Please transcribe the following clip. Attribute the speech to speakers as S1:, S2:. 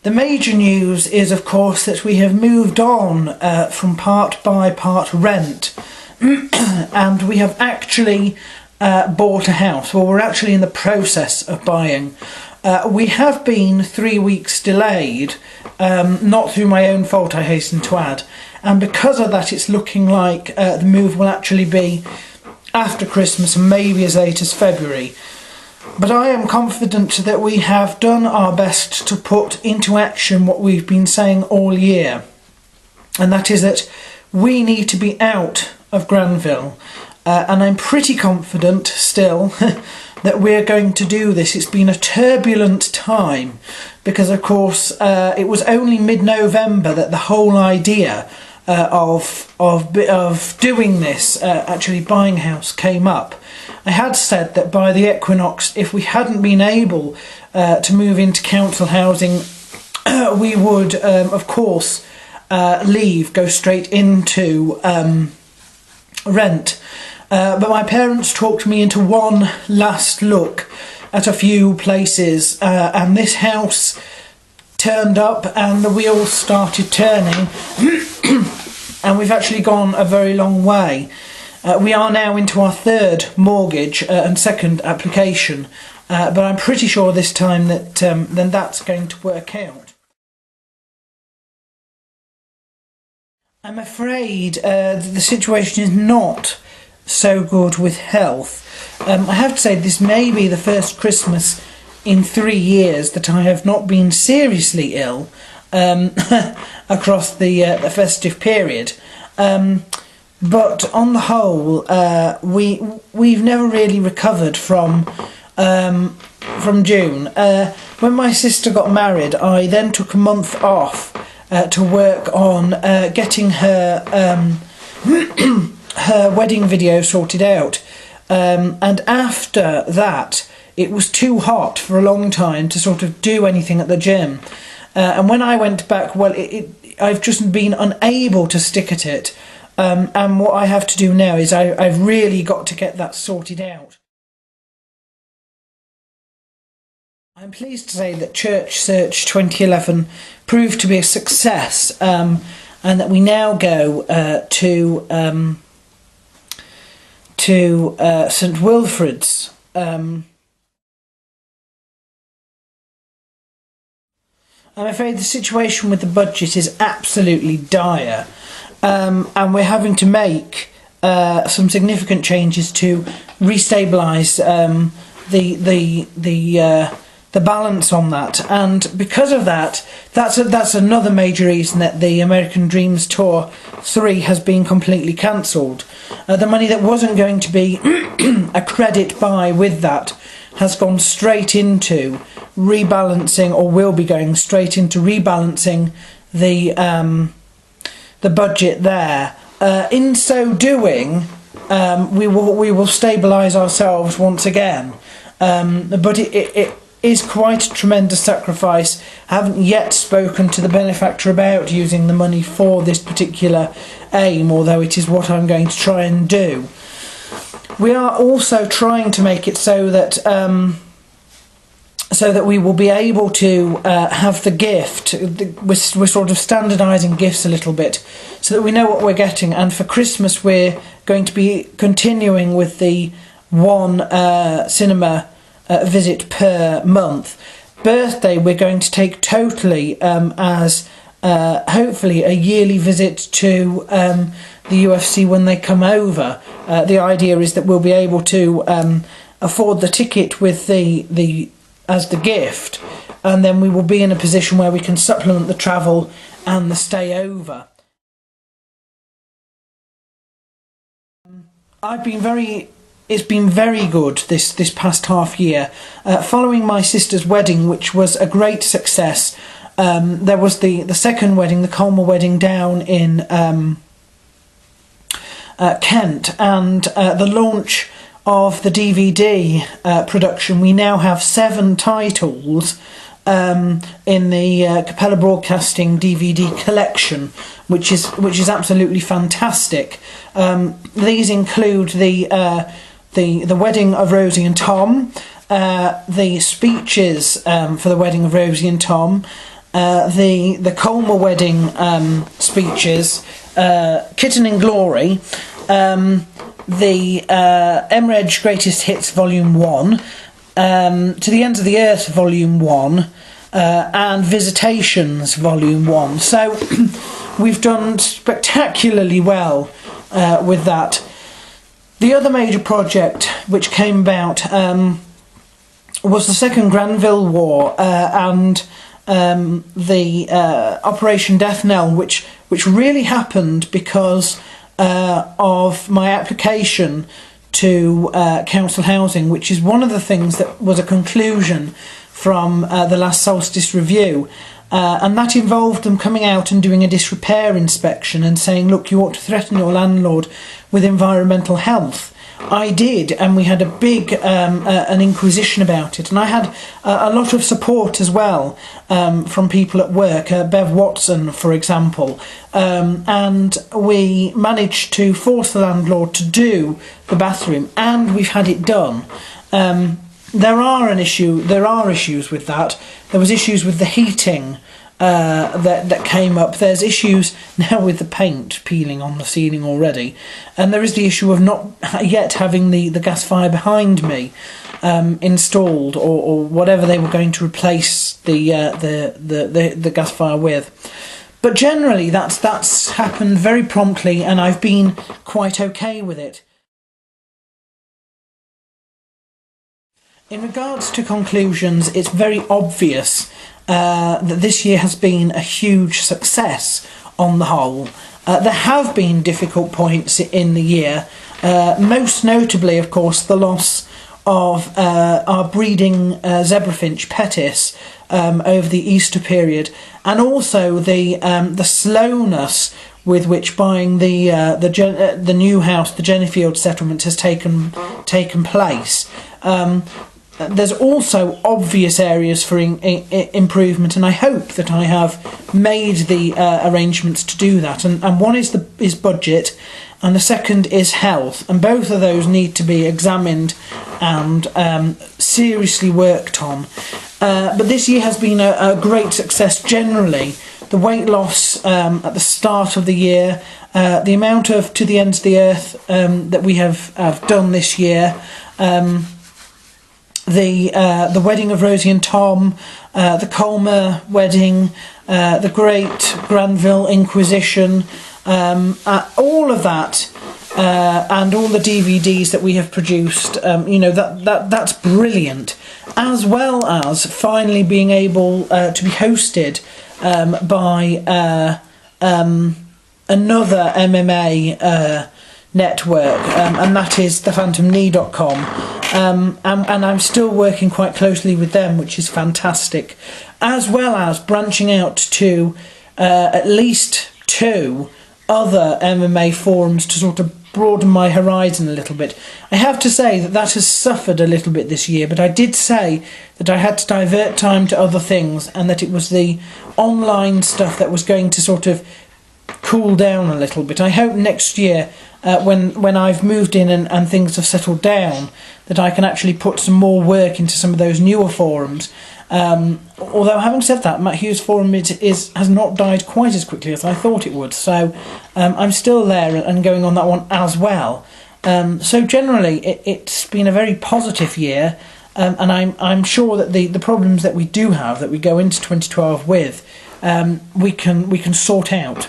S1: The major news is, of course, that we have moved on from part by part rent and we have actually bought a house. Well, we're actually in the process of buying. We have been 3 weeks delayed, not through my own fault, I hasten to add, and because of that it's looking like the move will actually be after Christmas and maybe as late as February. But I am confident that we have done our best to put into action what we've been saying all year, and that is that we need to be out of Granville, and I'm pretty confident still that we're going to do this. It's been a turbulent time because, of course, it was only mid-November that the whole idea of doing this, actually buying a house, came up. I had said that by the equinox, if we hadn't been able to move into council housing, we would, of course, go straight into rent. But my parents talked me into one last look at a few places, and this house turned up and the wheels started turning and we've actually gone a very long way. We are now into our third mortgage and second application, but I'm pretty sure this time that then that's going to work out. I'm afraid the situation is not so good with health. I have to say this may be the first Christmas in 3 years that I have not been seriously ill across the festive period. But on the whole, we've never really recovered from June. When my sister got married, I then took a month off to work on getting her her wedding video sorted out. And after that, it was too hot for a long time to sort of do anything at the gym. And when I went back, well, I've just been unable to stick at it. And what I have to do now is I've really got to get that sorted out. I'm pleased to say that Church Search 2011 proved to be a success, and that we now go to St Wilfrid's. I'm afraid the situation with the budget is absolutely dire. And we're having to make some significant changes to restabilise the balance on that, and because of that, that's another major reason that the American Dreams Tour 3 has been completely cancelled. The money that wasn't going to be a credit buy with that has gone straight into rebalancing, or will be going straight into rebalancing the budget there. In so doing, we will stabilise ourselves once again. But it is quite a tremendous sacrifice. I haven't yet spoken to the benefactor about using the money for this particular aim, although it is what I'm going to try and do. We are also trying to make it so that we will be able to have the gift. We're sort of standardising gifts a little bit so that we know what we're getting, and for Christmas we're going to be continuing with the one cinema visit per month. Birthday we're going to take totally as hopefully a yearly visit to the UFC when they come over. The idea is that we'll be able to afford the ticket with the as the gift, and then we will be in a position where we can supplement the travel and the stay over. It's been very good this past half year. Following my sister's wedding, which was a great success, there was the second wedding, the Colmer wedding down in Kent, and the launch of the DVD production. We now have 7 titles in the Capella Broadcasting DVD collection, which is absolutely fantastic. These include the wedding of Rosie and Tom, the speeches for the wedding of Rosie and Tom, the Colmer wedding speeches, Kitten in Glory, the Emreg Greatest Hits Volume 1, To the Ends of the Earth Volume 1, and Visitations Volume 1. So we've done spectacularly well with that. The other major project which came about was the Second Granville War and the Operation Death Knell, which really happened because of my application to council housing, which is one of the things that was a conclusion from the last Solstice review, and that involved them coming out and doing a disrepair inspection and saying, look, you ought to threaten your landlord with environmental health. I did, and we had a big an inquisition about it, and I had a lot of support as well from people at work, Bev Watson for example, and we managed to force the landlord to do the bathroom, and we've had it done. There are issues with that. There was issues with the heating that came up. There's issues now with the paint peeling on the ceiling already, and there is the issue of not yet having the gas fire behind me installed, or whatever they were going to replace the gas fire with. But generally that's happened very promptly, and I've been quite okay with it. In regards to conclusions, it's very obvious that this year has been a huge success on the whole. There have been difficult points in the year, most notably, of course, the loss of our breeding zebrafinch Pettis over the Easter period, and also the slowness with which buying the new house, the Jennyfield settlement, has taken place. There's also obvious areas for improvement, and I hope that I have made the arrangements to do that. And one is budget, and the second is health, and both of those need to be examined and seriously worked on. But this year has been a great success generally. The weight loss at the start of the year, the amount of To the Ends of the Earth that we have done this year, the wedding of Rosie and Tom, the Colmer wedding, the Great Granville Inquisition, all of that, and all the DVDs that we have produced, that's brilliant. As well as finally being able to be hosted by another MMA network, and that is thephantomknee.com. And I'm still working quite closely with them, which is fantastic, as well as branching out to at least 2 other MMA forums to sort of broaden my horizon a little bit. I have to say that has suffered a little bit this year, but I did say that I had to divert time to other things, and that it was the online stuff that was going to sort of cool down a little bit. I hope next year, when I've moved in and things have settled down, that I can actually put some more work into some of those newer forums. Although having said that, Matt Hughes Forum has not died quite as quickly as I thought it would, so I'm still there and going on that one as well. So generally it's been a very positive year, and I'm sure that the problems that we do have, that we go into 2012 with, we can sort out.